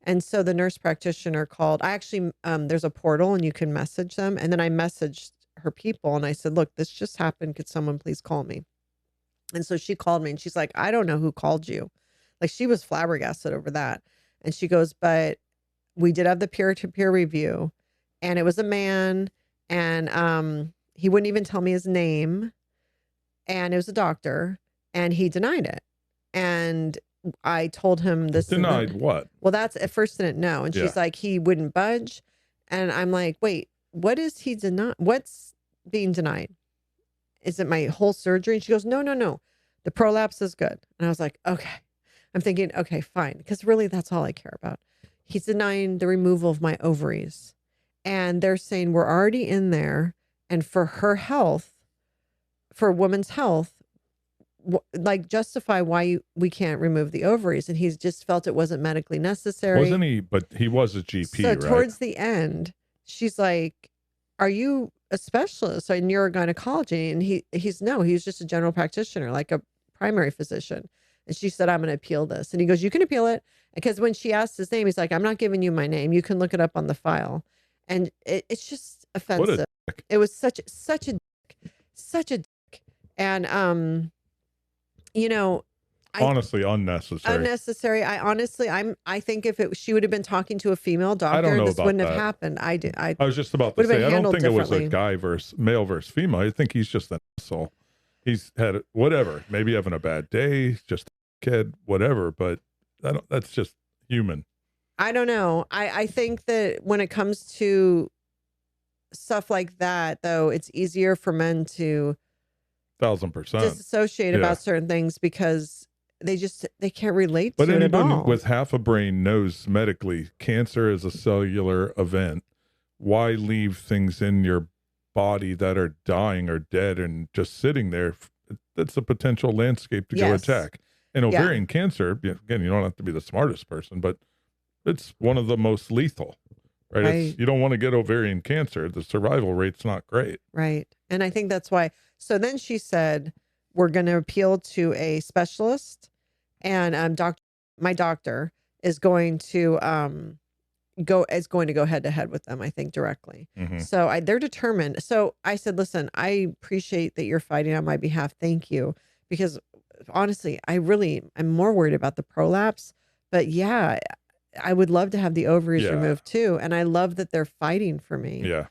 And so the nurse practitioner called. I actually, there's a portal and you can message them. And then I messaged her people and I said, look, this just happened. Could someone please call me? And so she called me and she's like, I don't know who called you. Like she was flabbergasted over that. And she goes, but we did have the peer-to-peer review and it was a man and he wouldn't even tell me his name and it was a doctor and he denied it. And I told him this. Denied what? Well, that's at first didn't know. And she's like, he wouldn't budge. And I'm like, wait, what is he denied? What's being denied? Is it my whole surgery? And she goes, no, no, no. The prolapse is good. And I was like, okay. I'm thinking, okay, fine. Because really that's all I care about. He's denying the removal of my ovaries. And they're saying we're already in there. And for her health, for a woman's health, like justify why we can't remove the ovaries. And he's just felt it wasn't medically necessary. Wasn't he? But he was a GP, so right? Towards the end, she's like, are you a specialist in urogynecology? And he's no, he's just a general practitioner, like a primary physician. And she said, I'm going to appeal this. And he goes, you can appeal it. Because when she asked his name, he's like, I'm not giving you my name. You can look it up on the file. And it's just offensive. It was such a dick. And, you know, honestly, unnecessary. I think if she would have been talking to a female doctor, this wouldn't have happened. I was just about to say, I don't think it was a male versus female. I think he's just an asshole. He's had whatever, maybe having a bad day, just a kid, whatever, but that's just human. I don't know. I think that when it comes to stuff like that, though, it's easier for men to 1000% disassociate about certain things because they can't relate to it at all. But anyone with half a brain knows medically cancer is a cellular event. Why leave things in your body that are dying or dead and just sitting there? That's a potential landscape to go attack. And ovarian cancer, again, you don't have to be the smartest person, but it's one of the most lethal, right? You don't want to get ovarian cancer. The survival rate's not great. Right. And I think that's why. So then she said, we're going to appeal to a specialist and my doctor is going to go head to head with them, I think, directly. So they're determined. So I said, listen, I appreciate that you're fighting on my behalf. Thank you. Because honestly, I'm more worried about the prolapse, but yeah, I would love to have the ovaries removed too. And I love that they're fighting for me. Yeah.